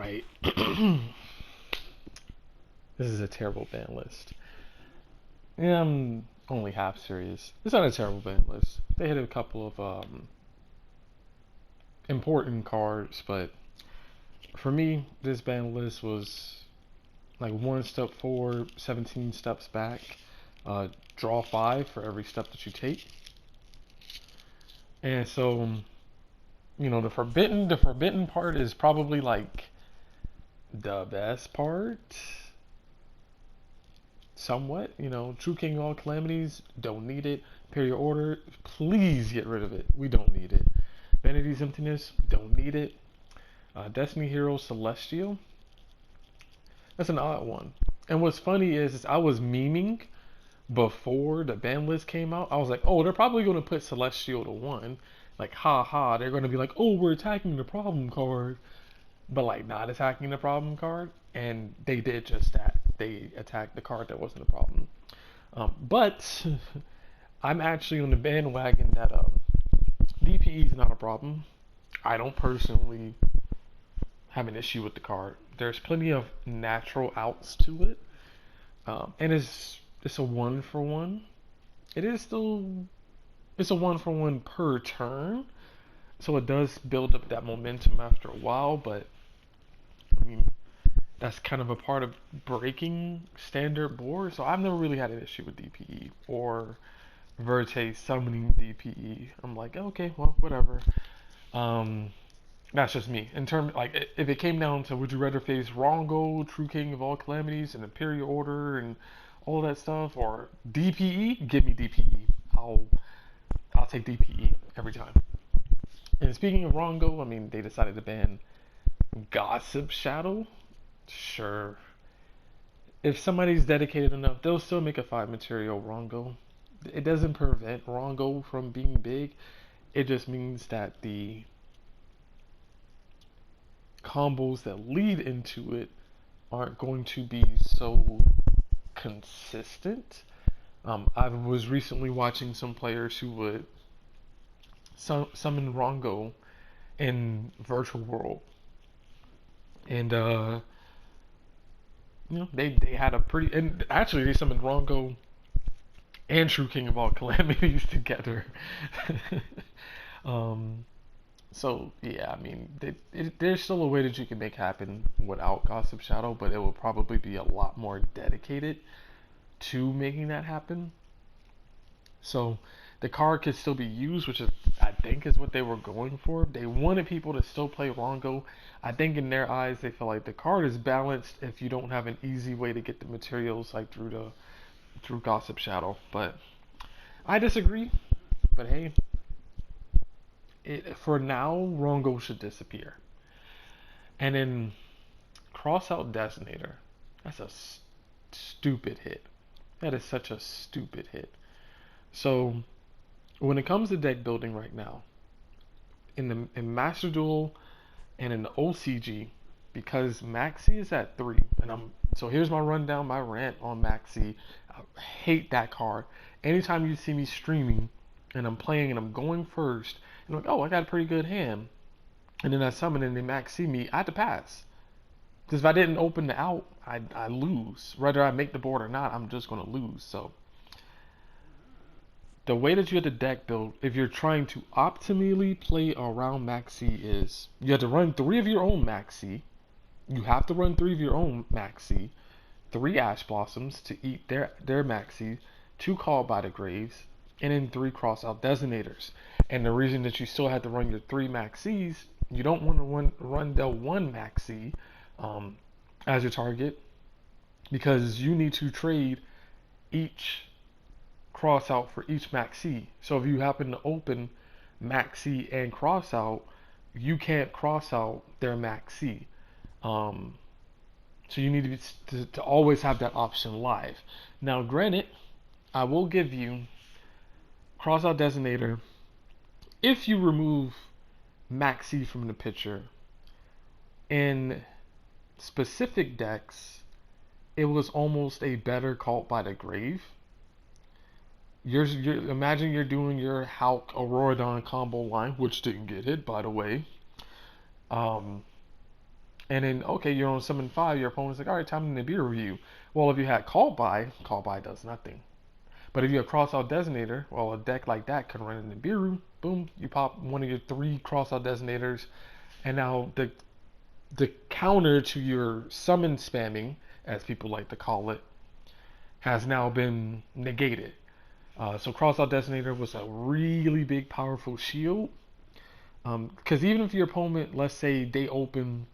Alright. This is a terrible ban list. Yeah, I'm only half serious. It's not a terrible ban list. They hit a couple of important cards, but for me, this ban list was like 1 step forward, 17 steps back. Draw 5 for every step that you take. And so, the forbidden part is probably like the best part. Somewhat, True King of all calamities, don't need it. Imperial Order, please get rid of it. We don't need it. Vanity's Emptiness, don't need it. Destiny Hero Celestial, that's an odd one. And what's funny is I was memeing before the ban list came out. I was like, oh, they're probably going to put Celestial to 1. Like, ha ha, they're going to be like, oh, we're attacking the problem card. But like not attacking the problem card. And they did just that. They attacked the card that wasn't a problem. But I'm actually on the bandwagon that DPE is not a problem. I don't personally have an issue with the card. There's plenty of natural outs to it, and it's a 1-for-1. It's a 1-for-1 per turn, so it does build up that momentum after a while. But I mean, that's kind of a part of breaking standard board. So I've never really had an issue with DPE or Verte summoning DPE. I'm like, okay, well, whatever. That's just me. In terms, like, if it came down to would you rather face Rongo, True King of all calamities, and Imperial Order, and all that stuff, or DPE, give me DPE. I'll take DPE every time. And speaking of Rongo, I mean, they decided to ban Gossip Shadow. Sure. If somebody's dedicated enough, they'll still make a 5 material Rongo. It doesn't prevent Rongo from being big. It just means that the combos that lead into it aren't going to be so consistent. I was recently watching some players who would summon Rongo in Virtual World, and they had a pretty, and actually they summoned Rongo and True King of all calamities together. So yeah, I mean, there's still a way that you can make happen without Gossip Shadow, but it will probably be a lot more dedicated to making that happen. So the card could still be used, which is I think is what they were going for. They wanted people to still play Rongo. I think in their eyes they feel like the card is balanced if you don't have an easy way to get the materials like through Gossip Shadow. But I disagree. But hey, for now, Rongo should disappear. And then cross out Designator. That's a stupid hit. That is such a stupid hit. So when it comes to deck building right now, in Master Duel and in the OCG, because Maxi is at 3, and so here's my rundown, my rant on Maxi. I hate that card. Anytime you see me streaming and I'm playing and I'm going first, and I'm like, oh, I got a pretty good hand, and then I summon and they Maxi me, I have to pass. Because if I didn't open the out, I lose. Whether I make the board or not, I'm just going to lose. So the way that you have to deck build, if you're trying to optimally play around Maxi, is you have to run 3 of your own Maxi. You have to run 3 of your own Maxi, 3 Ash Blossoms to eat their Maxi, 2 Called by the Graves, and then 3 cross out Designators. And the reason that you still have to run your 3 Maxis, you don't want to run the 1 Maxi as your target, because you need to trade each cross out for each Maxi. So if you happen to open Maxi and cross out, you can't cross out their Maxi. So you need to always have that option live. Now, granted, I will give you cross out Designator if you remove Maxi from the picture. In specific decks, it was almost a better Cult by the Grave. Imagine you're doing your Hulk Auroradon combo line, which didn't get hit, by the way. And then, okay, you're on summon 5, your opponent's like, all right, time to Nibiru you. Well, if you had call by does nothing. But if you have Crossout Designator, well, a deck like that can run into Nibiru. Boom, you pop one of your 3 Crossout Designators, and now the counter to your summon spamming, as people like to call it, has now been negated. So Crossout Designator was a really big, powerful shield. Because even if your opponent, let's say they open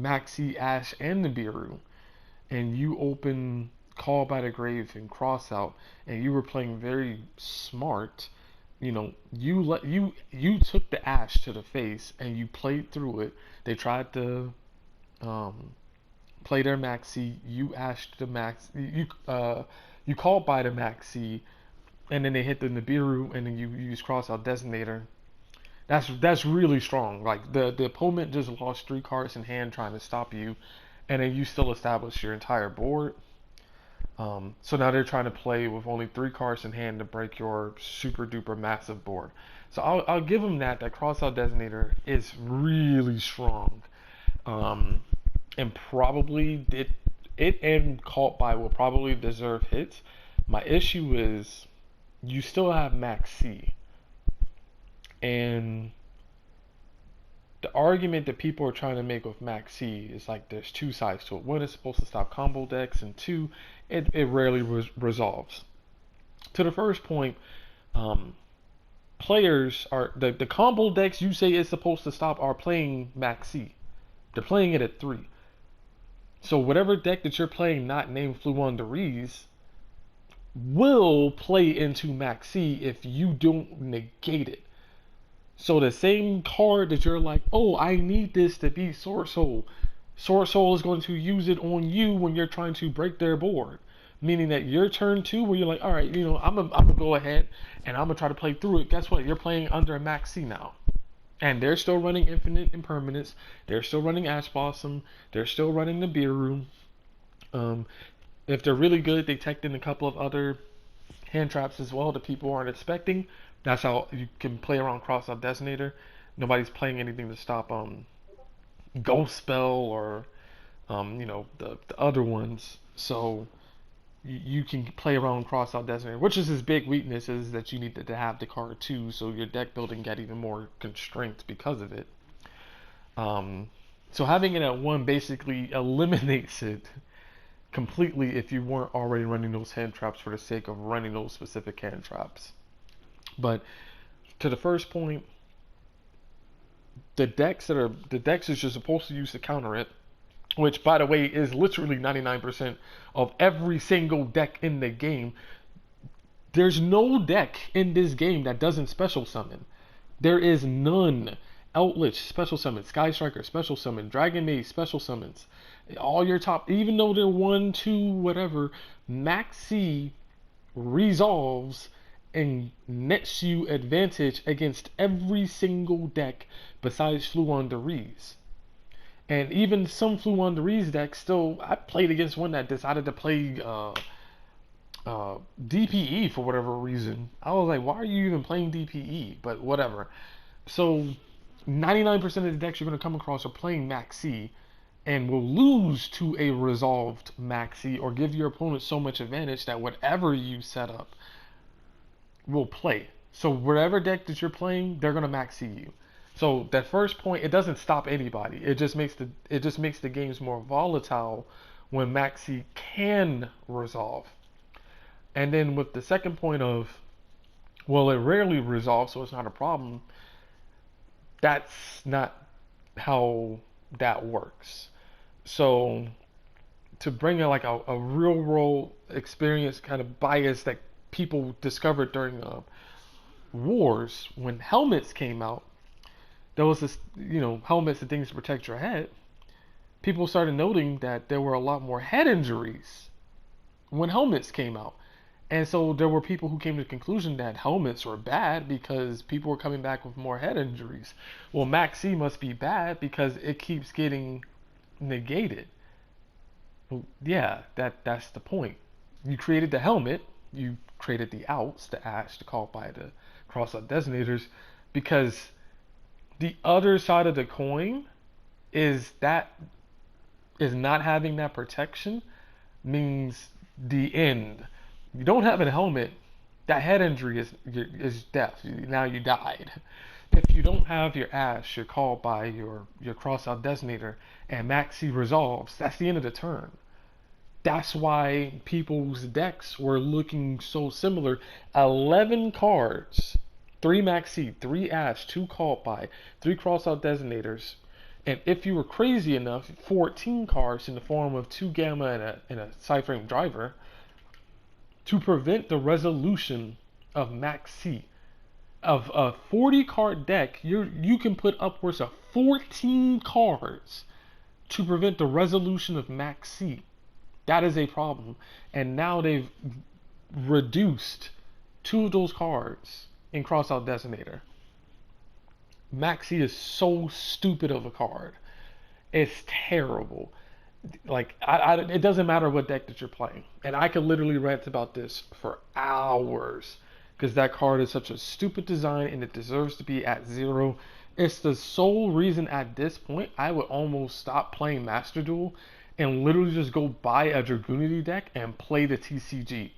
Maxi, Ash, and Nibiru, and you open Call by the Grave and Crossout, and you were playing very smart, you took the Ash to the face and you played through it. They tried to play their Maxi, you Ashed the Max, you called by the Maxi, and then they hit the Nibiru, and then you use Crossout Designator. That's really strong. Like the opponent just lost 3 cards in hand trying to stop you, and then you still establish your entire board. So now they're trying to play with only 3 cards in hand to break your super duper massive board. So I'll give them that. That Crossout Designator is really strong, and probably it and Caught by will probably deserve hits. My issue is you still have Max C. And the argument that people are trying to make with Max C is like there's 2 sides to it. One, it's supposed to stop combo decks, and 2, it rarely resolves. To the first point, players are the combo decks you say it's supposed to stop are playing Max C. They're playing it at 3. So whatever deck that you're playing, not named Fluenderies, will play into Max C if you don't negate it. So the same card that you're like, oh, I need this to be Sword Soul. Sword Soul is going to use it on you when you're trying to break their board. Meaning that your turn 2, where you're like, all right, I'm gonna go ahead and I'm gonna try to play through it. Guess what? You're playing under a Max C now. And they're still running Infinite Impermanence. They're still running Ash Blossom. They're still running the Beer Room. If they're really good, they teched in a couple of other hand traps as well that people aren't expecting. That's how you can play around Crossout Designator. Nobody's playing anything to stop Ghost Spell or the other ones. So you can play around Crossout Designator, which is his big weakness, is that you need to have the card too, so your deck building got even more constrained because of it. So having it at 1 basically eliminates it completely if you weren't already running those hand traps for the sake of running those specific hand traps. But to the first point, the decks that you're supposed to use to counter it, which by the way is literally 99% of every single deck in the game. There's no deck in this game that doesn't special summon. There is none. Outlich special summon, Sky Striker special summon, Dragon Maid special summons. All your top, even though they're 1, 2, whatever, Max C resolves and nets you advantage against every single deck besides Fluenderies. And even some Fluenderies decks still, I played against one that decided to play DPE for whatever reason. I was like, why are you even playing DPE? But whatever. So 99% of the decks you're going to come across are playing Max C and will lose to a resolved Max C or give your opponent so much advantage that whatever you set up will play. So whatever deck that you're playing, they're going to Max C you. So that first point, it doesn't stop anybody. It just makes the games more volatile when Max C can resolve. And then with the second point of, well, it rarely resolves, so it's not a problem. That's not how that works. So to bring in like a real world experience kind of bias that people discovered during wars, when helmets came out, there was this, helmets and things to protect your head. People started noting that there were a lot more head injuries when helmets came out. And so there were people who came to the conclusion that helmets were bad because people were coming back with more head injuries. Well, Max C must be bad because it keeps getting negated. Well, yeah, that's the point. You created the helmet, you created the outs, the Ash, the Call by the Crossout Designators, because the other side of the coin is not having that protection means the end. You don't have a helmet, that head injury is death. Now you died. If you don't have your Ash, your Call by, your Crossout Designator, and Maxi resolves, that's the end of the turn. That's why people's decks were looking so similar. 11 cards, 3 Maxi, 3 Ash, 2 Call by, 3 Crossout Designators, and if you were crazy enough, 14 cards in the form of 2 Gamma and a Cyframe Driver to prevent the resolution of Max C. Of a 40 card deck, you can put upwards of 14 cards to prevent the resolution of Max C. That is a problem. And now they've reduced 2 of those cards in Crossout Designator. Maxi is so stupid of a card. It's terrible. Like, it doesn't matter what deck that you're playing. And I could literally rant about this for hours. Because that card is such a stupid design and it deserves to be at 0. It's the sole reason at this point I would almost stop playing Master Duel and literally just go buy a Dragoonity deck and play the TCG.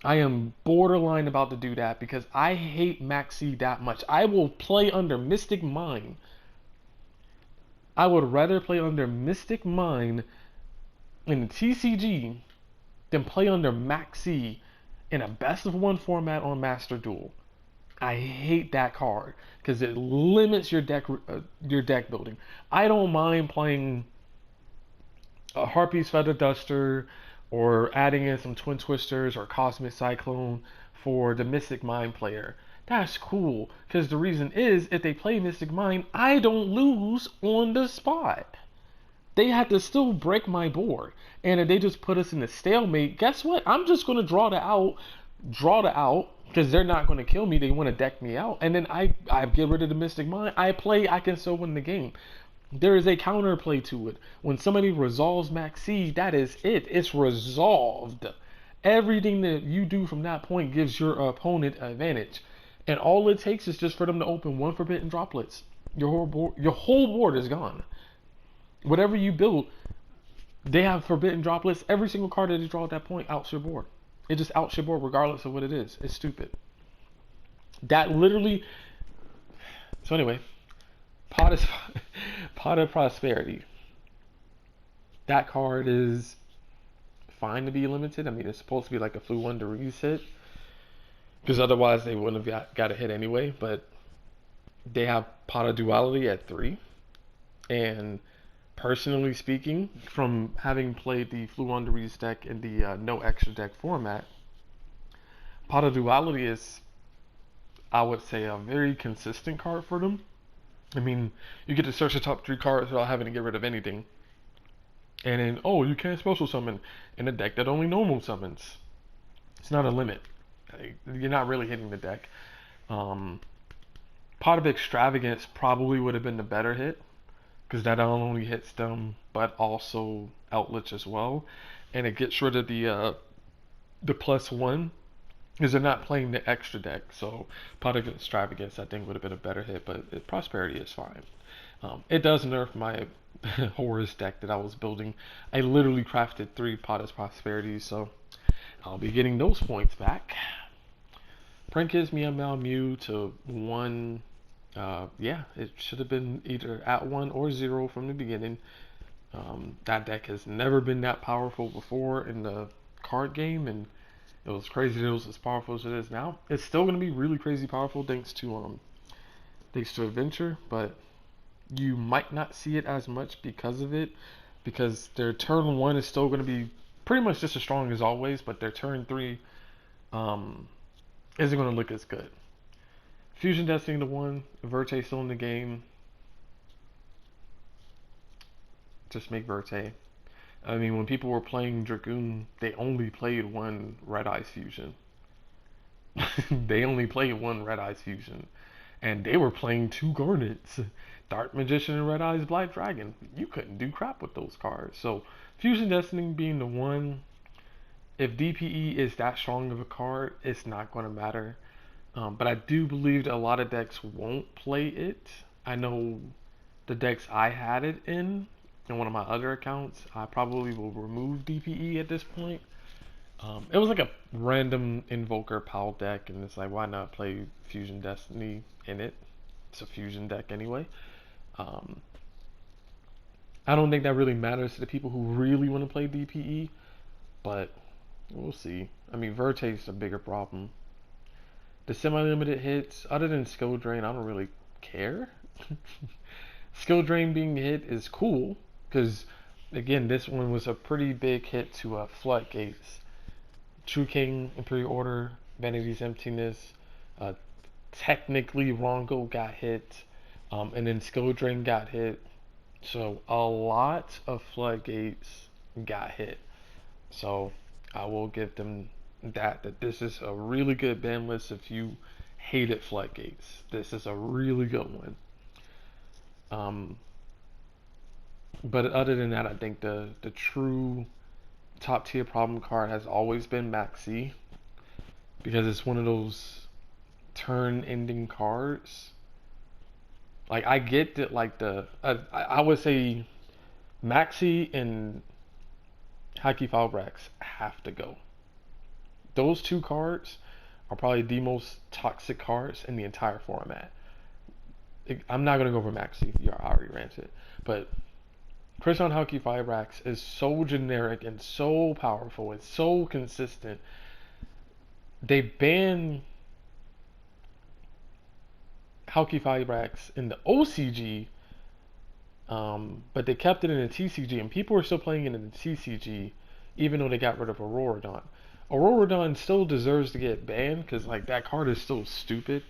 I am borderline about to do that because I hate Maxi that much. I will play under Mystic Mine. I would rather play under Mystic Mine in the TCG than play under Maxi in a best of 1 format on Master Duel. I hate that card because it limits your deck building. I don't mind playing a Harpy's Feather Duster or adding in some Twin Twisters or Cosmic Cyclone for the Mystic Mine player. That's cool, because the reason is, if they play Mystic Mine, I don't lose on the spot. They had to still break my board. And if they just put us in a stalemate, guess what? I'm just going to draw the out, because they're not going to kill me. They want to deck me out. And then I get rid of the Mystic Mine. I can still win the game. There is a counterplay to it. When somebody resolves Max C, that is it. It's resolved. Everything that you do from that point gives your opponent advantage. And all it takes is just for them to open 1 Forbidden Droplets. Your whole board is gone. Whatever you build, they have Forbidden Droplets. Every single card that they draw at that point outs your board. It just outs your board regardless of what it is. It's stupid. That literally... So anyway, Pot of Prosperity. That card is fine to be limited. I mean, it's supposed to be like a flu 1 to reset. Because otherwise they wouldn't have got a hit anyway. But they have Pot of Duality at 3. And personally speaking, from having played the Flu Underreads deck in the no extra deck format, Pot of Duality is, I would say, a very consistent card for them. I mean, you get to search the top 3 cards without having to get rid of anything. And then, oh, you can't special summon in a deck that only normal summons. It's not a limit. You're not really hitting the deck. Pot of Extravagance probably would have been the better hit, because that not only hits them, but also outlets as well. And it gets rid of the +1, because they're not playing the extra deck. So Pot of Extravagance, I think, would have been a better hit, but Prosperity is fine. It does nerf my Horus deck that I was building. I literally crafted 3 Pot of Prosperity, so I'll be getting those points back. Princess Meow Meow Mew to 1. Yeah, it should have been either at 1 or 0 from the beginning. That deck has never been that powerful before in the card game, and it was crazy that it was as powerful as it is now. It's still going to be really crazy powerful thanks to Adventure, but you might not see it as much because of it, because their turn 1 is still going to be pretty much just as strong as always, but their turn 3 isn't going to look as good. Fusion Destiny to 1, Verte still in the game. Just make Verte. I mean, when people were playing Dragoon, they only played 1 Red Eyes Fusion. They only played 1 Red Eyes Fusion. And they were playing 2 Garnets. Dark Magician and Red Eyes Black Dragon. You couldn't do crap with those cards. So, Fusion Destiny being the 1, if DPE is that strong of a card, it's not going to matter. But I do believe that a lot of decks won't play it. I know the decks I had it in one of my other accounts, I probably will remove DPE at this point. It was like a random Invoker PAL deck, and it's like, why not play Fusion Destiny in it? It's a Fusion deck anyway. Um, I don't think that really matters to the people who really want to play DPE, but we'll see. I mean, Verte's a bigger problem. The semi-limited hits, other than Skill Drain, I don't really care. Skill Drain being hit is cool, because, again, this one was a pretty big hit to Floodgates. True King, Imperial Order, Vanity's Emptiness, technically Rongo got hit, and then Skill Drain got hit. So a lot of Floodgates got hit. So I will give them that this is a really good ban list if you hated Floodgates. This is a really good one. But other than that, I think the true top tier problem card has always been Maxi, because it's one of those turn ending cards. Like, I get that, like, I would say Maxi and Haki Falbrax have to go. Those two cards are probably the most toxic cards in the entire format. I'm not going to go over Maxi, I already ranted. But Krishan Haki Falbrax is so generic and so powerful and so consistent. They banned Haki Falbrax in the OCG, but they kept it in the TCG, and people are still playing it in the TCG, even though they got rid of Auroradon. Auroradon still deserves to get banned, because like that card is still stupid,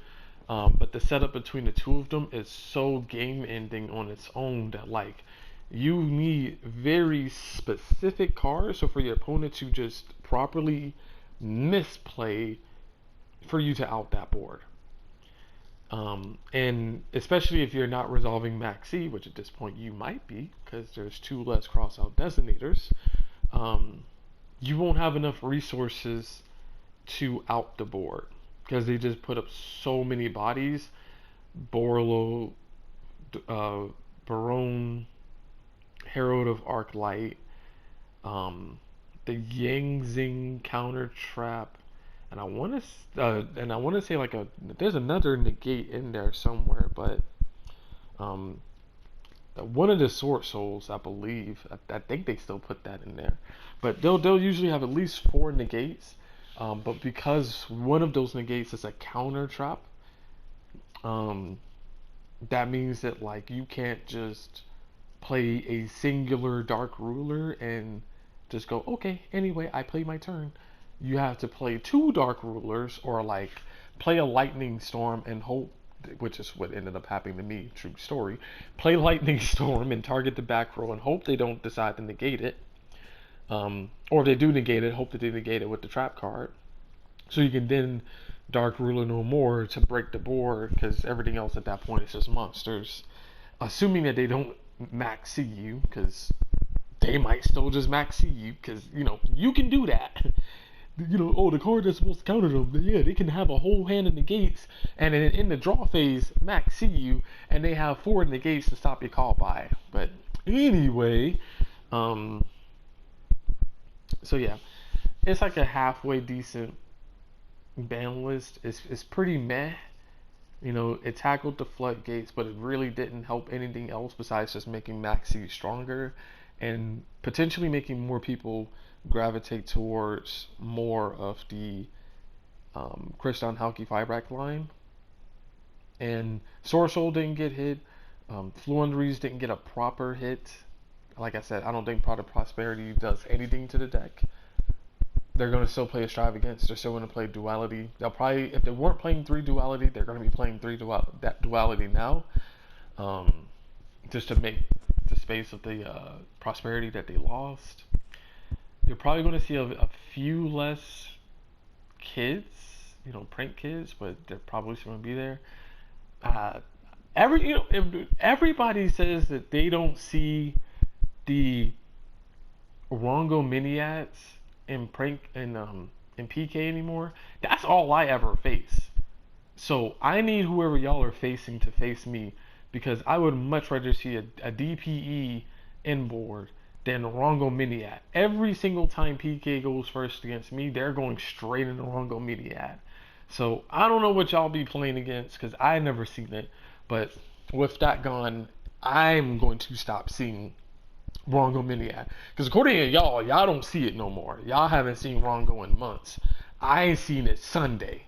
but the setup between the two of them is so game-ending on its own that like you need very specific cards, so for your opponent to just properly misplay for you to out that board. And especially if you're not resolving Maxi, which at this point you might be, because there's 2 less cross-out designators, you won't have enough resources to out the board, because they just put up so many bodies. Borlo, Barone, Herald of Arclight, the Yangzing counter trap, and I want to say like there's another negate in there somewhere, but one of the Sword Souls, I believe, I think they still put that in there, but they'll usually have at least 4 negates, but because one of those negates is a counter trap, that means that like you can't just play a singular Dark Ruler and just go, okay, anyway, I play my turn. You have to play 2 Dark Rulers, or like play a Lightning Storm and hope, which is what ended up happening to me, true story. Play Lightning Storm and target the back row and hope they don't decide to negate it. Or if they do negate it, hope that they negate it with the trap card. So you can then Dark Ruler no more to break the board, because everything else at that point is just monsters. Assuming that they don't max see you, because they might still just max see you, because, you know, you can do that. You know, oh, the card that's supposed to counter them, yeah, they can have a whole hand of negates, and then in the draw phase, max see you, and they have 4 negates to stop your call by. But anyway, so yeah, it's like a halfway decent ban list. It's pretty meh. You know, it tackled the floodgates, but it really didn't help anything else besides just making Maxi stronger and potentially making more people gravitate towards more of the Krishan Haki Falbrax line. And Sword Soul didn't get hit. Fluendaries didn't get a proper hit. Like I said, I don't think Product Prosperity does anything to the deck. They're going to still play Extravagance. They're still going to play Duality. They'll probably, if they weren't playing 3 Duality, they're going to be playing that Duality now. Just to make the space of the Prosperity that they lost. You're probably going to see a few less kids, you know, prank kids, but they're probably still going to be there. Everybody says that they don't see the Rongo mini ads in prank and in PK anymore. That's all I ever face. So I need whoever y'all are facing to face me because I would much rather see a DPE inboard than Rongo Miniat. Every single time PK goes first against me, they're going straight into Rongo Miniat. So I don't know what y'all be playing against because I never seen it. But with that gone, I'm going to stop seeing Rongo Miniat. Because according to y'all don't see it no more. Y'all haven't seen Rongo in months. I ain't seen it Sunday.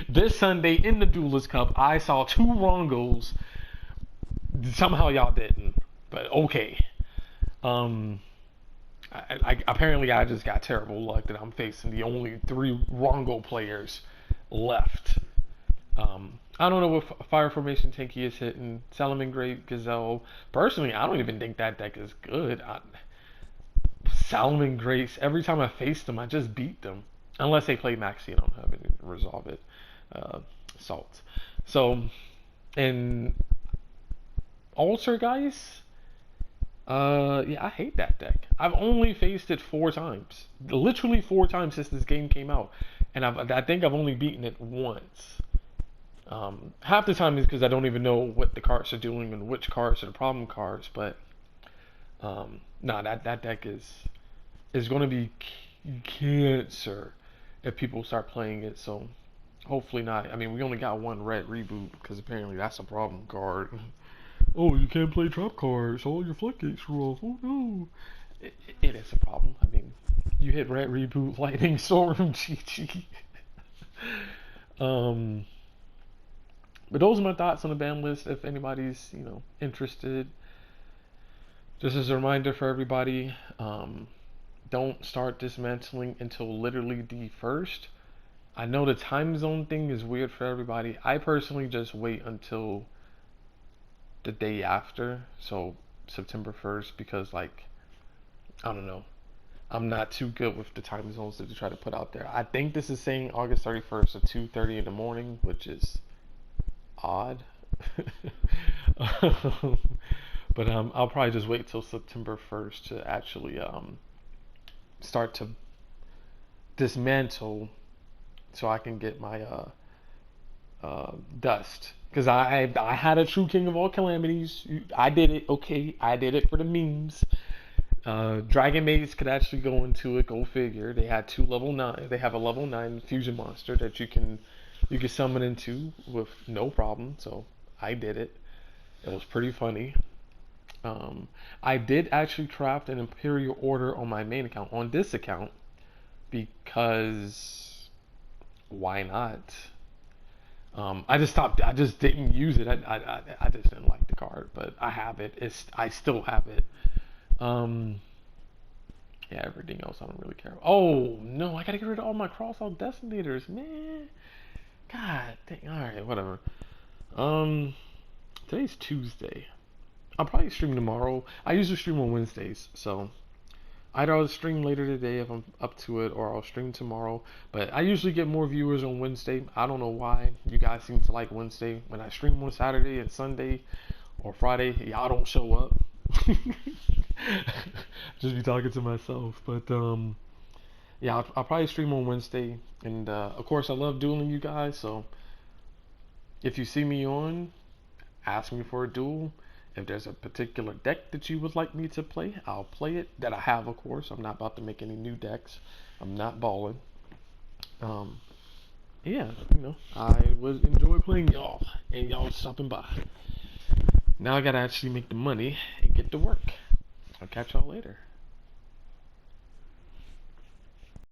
This Sunday in the Duelist Cup, I saw 2 Rongos. Somehow y'all didn't, but okay. Apparently I just got terrible luck that I'm facing the only 3 Rongo players left. I don't know what Fire Formation tank he is hitting. Salamangreat, Gazelle. Personally, I don't even think that deck is good. Salamangreat, every time I faced them, I just beat them. Unless they play Maxi, I don't have any resolve it. Salt. So, and Altergeist, yeah, I hate that deck. I've only faced it 4 times. Literally 4 times since this game came out. And I think I've only beaten it once. Half the time is because I don't even know what the cards are doing and which cards are the problem cards. But, nah, that deck is going to be cancer if people start playing it. So, hopefully not. I mean, we only got 1 red reboot because apparently that's a problem card. Oh, you can't play trap cards. All your floodgates are off. Oh no. It is a problem. I mean, you hit red reboot, lightning storm, GG. But those are my thoughts on the ban list. If anybody's interested, just as a reminder for everybody, don't start dismantling until literally the 1st. I know the time zone thing is weird for everybody. I personally just wait until the day after, so September 1st, because I don't know, I'm not too good with the time zones that they try to put out there. I think this is saying August 31st at 2:30 in the morning, which is odd. But I'll probably just wait till September 1st to actually start to dismantle so I can get my dust. Because I had a true king of all calamities. I did it. Okay, I did it for the memes. Dragon Maze could actually go into it. Go figure. They had 2 level 9. They have a level 9 fusion monster that you can summon into with no problem. So I did it. It was pretty funny. I did actually craft an Imperial Order on my main account, on this account, because why not? I just stopped. I just didn't use it. I just didn't like the card, but I have it. I still have it. Yeah, everything else I don't really care about. Oh no, I gotta get rid of all my cross-out Destinators, man. God dang. All right, whatever. Today's Tuesday. I'll probably stream tomorrow. I usually stream on Wednesdays, so either I'll stream later today if I'm up to it, or I'll stream tomorrow. But I usually get more viewers on Wednesday. I don't know why. You guys seem to like Wednesday. When I stream on Saturday and Sunday or Friday, y'all don't show up. Just be talking to myself. But yeah, I'll probably stream on Wednesday. And of course, I love dueling you guys. So if you see me on, ask me for a duel. If there's a particular deck that you would like me to play, I'll play it. That I have, of course. I'm not about to make any new decks. I'm not balling. Yeah, I would enjoy playing y'all and y'all stopping by. Now I gotta actually make the money and get to work. I'll catch y'all later.